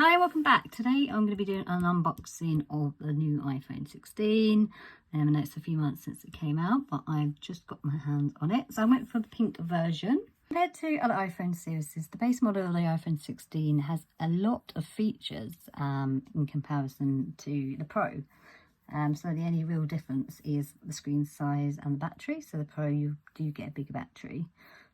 Hi, welcome back. Today I'm going to be doing an unboxing of the new iPhone 16. I know it's a few months since it came out, but I've just got my hands on it. So I went for the pink version. Compared to other iPhone series, the base model of the iPhone 16 has a lot of features in comparison to the Pro. So the only real difference is the screen size and the battery. So the Pro, you do get a bigger battery.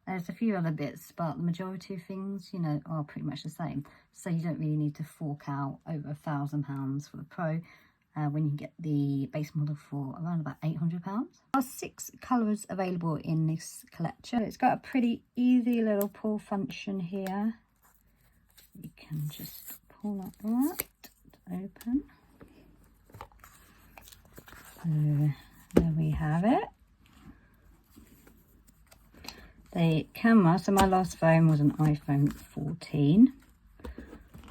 There's a few other bits, but the majority of things, you know, are pretty much the same. So you don't really need to fork out over £1,000 for the Pro when you get the base model for around about £800. There are 6 colours available in this collection. It's got a pretty easy little pull function here. You can just pull like that to open. So there we have it. The camera, so my last phone was an iPhone 14,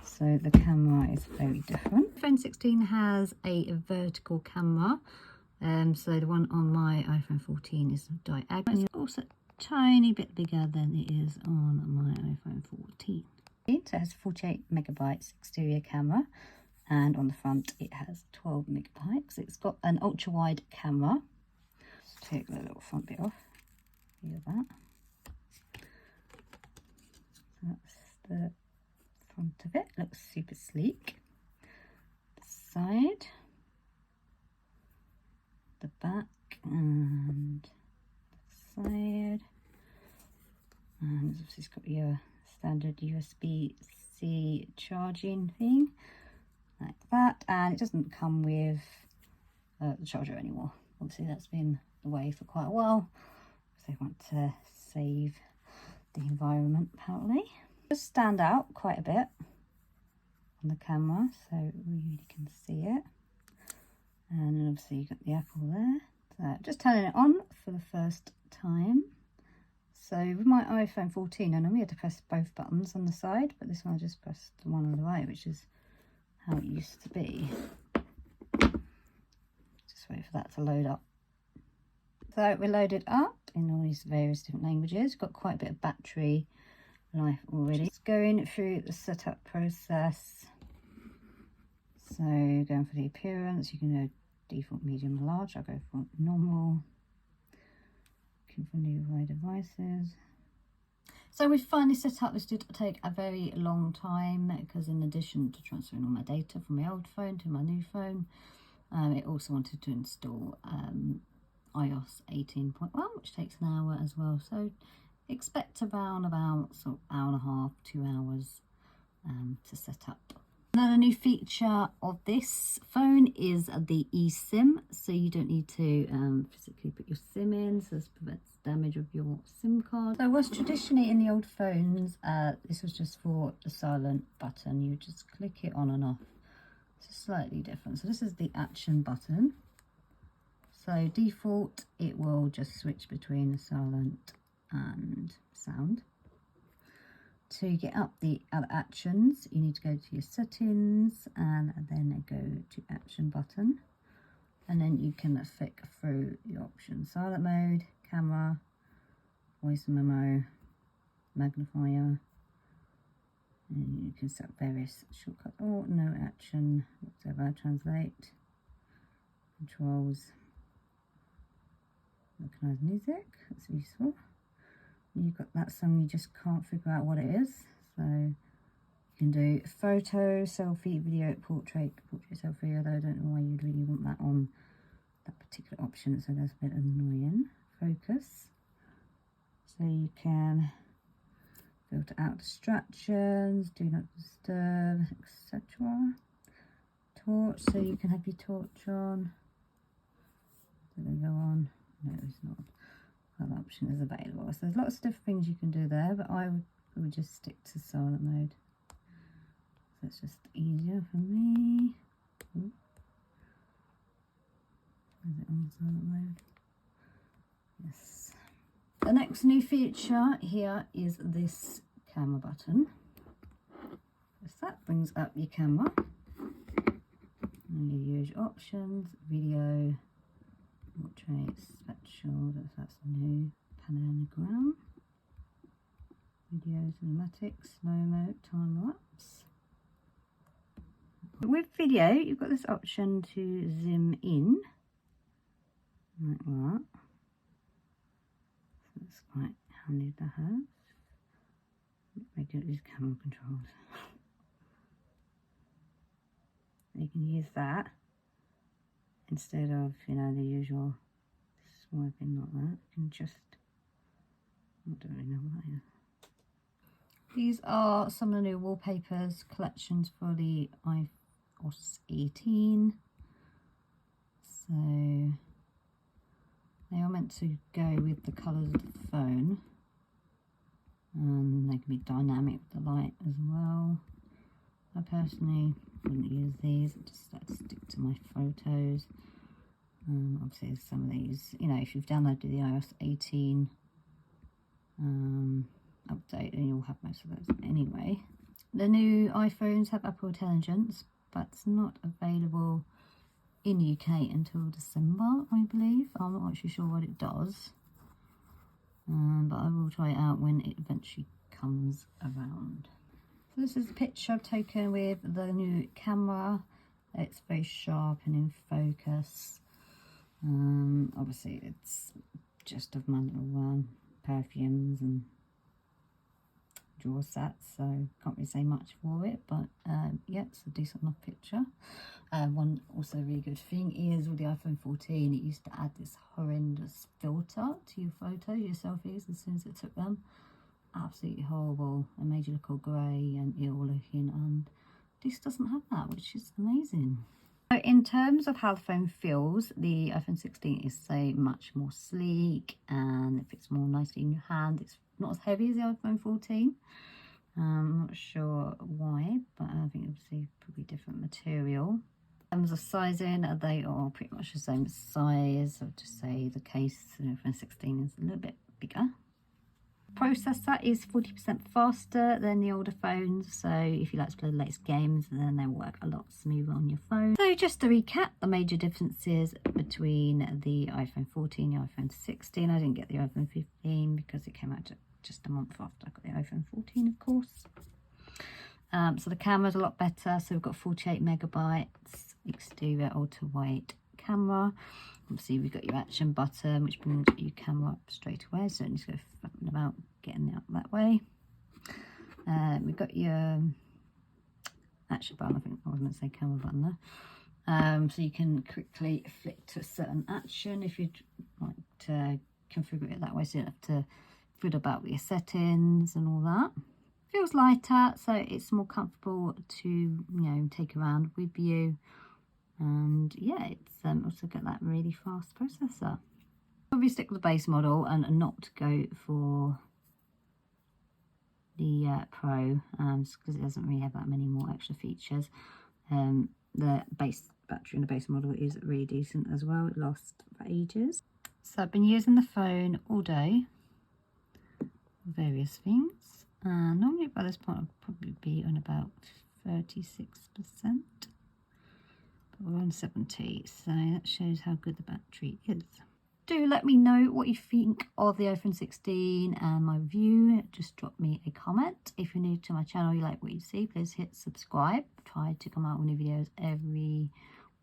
so the camera is very different. iPhone 16 has a vertical camera, so the one on my iPhone 14 is diagonal. It's also a tiny bit bigger than it is on my iPhone 14. It has 48 megabytes exterior camera, and on the front it has 12 megabytes. It's got an ultra wide camera. Let's take the little front bit off. Feel that. That's the front of it. Looks super sleek. The side, the back, and the side. And obviously it's got your standard USB-C charging thing, like that. And it doesn't come with the charger anymore. Obviously that's been the way for quite a while, so they want to save the environment apparently. Just stand out quite a bit on the camera, so you really can see it. And then obviously you've got the Apple there. So just turning it on for the first time. So with my iPhone 14, I normally had to press both buttons on the side, but this one I just pressed the one on the right, which is how it used to be. Just wait for that to load up. So we're loaded up in all these various different languages. Got quite a bit of battery life already. Just going through the setup process. So going for the appearance, you can go default, medium, and large. I'll go for normal. Looking for nearby devices. So we finally set up. This did take a very long time because in addition to transferring all my data from my old phone to my new phone, it also wanted to install iOS 18.1, which takes an hour as well. So expect around about sort of hour and a half, 2 hours to set up. Another new feature of this phone is the eSIM, so you don't need to physically put your SIM in, so this prevents damage of your SIM card. So was traditionally in the old phones, this was just for the silent button. You just click it on and off. It's slightly different. So this is the action button. So default, it will just switch between the silent and sound. To get up the other actions, you need to go to your settings and then go to action button. And then you can flick through the options. Silent mode, camera, voice memo, magnifier. And you can set up various shortcuts or no action, whatever, translate, controls. Recognize music, that's useful. You've got that song, you just can't figure out what it is. So you can do photo, selfie, video, portrait, selfie, although I don't know why you'd really want that on that particular option, so that's a bit annoying. Focus, so you can filter out distractions, do not disturb, etc. Torch, so you can have your torch on. Does it go on? No, it's not. That option is available. So there's lots of different things you can do there, but I would just stick to silent mode. So it's just easier for me. Ooh. Is it on silent mode? Yes. The next new feature here is this camera button. So that brings up your camera. And you use options, video, portrait, special, that's new, panogram, video, cinematic, slow-mo, time lapse, With video, you've got this option to zoom in, like that. So that's quite handy to have. Regular camera controls. You can use that instead of, you know, the usual swiping like that. You can just, I don't really know what that is. These are some of the new wallpapers collections for the iOS 18. So they are meant to go with the colours of the phone. They can be dynamic with the light as well. I personally wouldn't use these, I just like to stick to my photos. Obviously some of these, you know, if you've downloaded the iOS 18 update, then you'll have most of those anyway. The new iPhones have Apple Intelligence, but it's not available in the UK until December, I believe. I'm not actually sure what it does, but I will try it out when it eventually comes around. So this is a picture I've taken with the new camera. It's very sharp and in focus. Obviously it's just of my little perfumes and drawer sets, so can't really say much for it, but yeah, it's a decent enough picture. One also really good thing is with the iPhone 14, it used to add this horrendous filter to your photos, your selfies, as soon as it took them. Absolutely horrible. It made you look all grey and ill looking, and this doesn't have that, which is amazing. So in terms of how the phone feels, the iPhone 16 is so much more sleek and it fits more nicely in your hand. It's not as heavy as the iPhone 14. I'm not sure why, but I think obviously probably different material. In terms of sizing, they are pretty much the same size. I would just say the case, the iPhone 16 is a little bit bigger. Processor is 40% faster than the older phones, so if you like to play the latest games, then they will work a lot smoother on your phone. So just to recap, the major differences between the iPhone 14 and the iPhone 16. I didn't get the iPhone 15 because it came out just a month after I got the iPhone 14, of course. So the camera's a lot better. So we've got 48 megabytes exterior ultra wide camera. Obviously we've got your action button, which brings your camera up straight away, so don't need to go flapping about getting it out that way. We've got your action button, I think I was meant to say camera button there. So you can quickly flick to a certain action if you'd like to configure it that way, so you don't have to fiddle about with your settings and all that. Feels lighter, so it's more comfortable to, you know, take around with you. And yeah, it's also got that really fast processor. Probably stick with the base model and not go for the Pro, just because it doesn't really have that many more extra features. The base battery in the base model is really decent as well. It lasts for ages. So I've been using the phone all day for various things. Normally by this point I'll probably be on about 36%. We're on 70, so that shows how good the battery is. Do let me know what you think of the iPhone 16 and my review. Just drop me a comment. If you're new to my channel, you like what you see, please hit subscribe. I try to come out with new videos every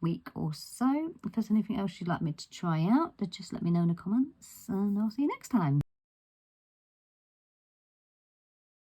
week or so. If there's anything else you'd like me to try out, then just let me know in the comments, and I'll see you next time.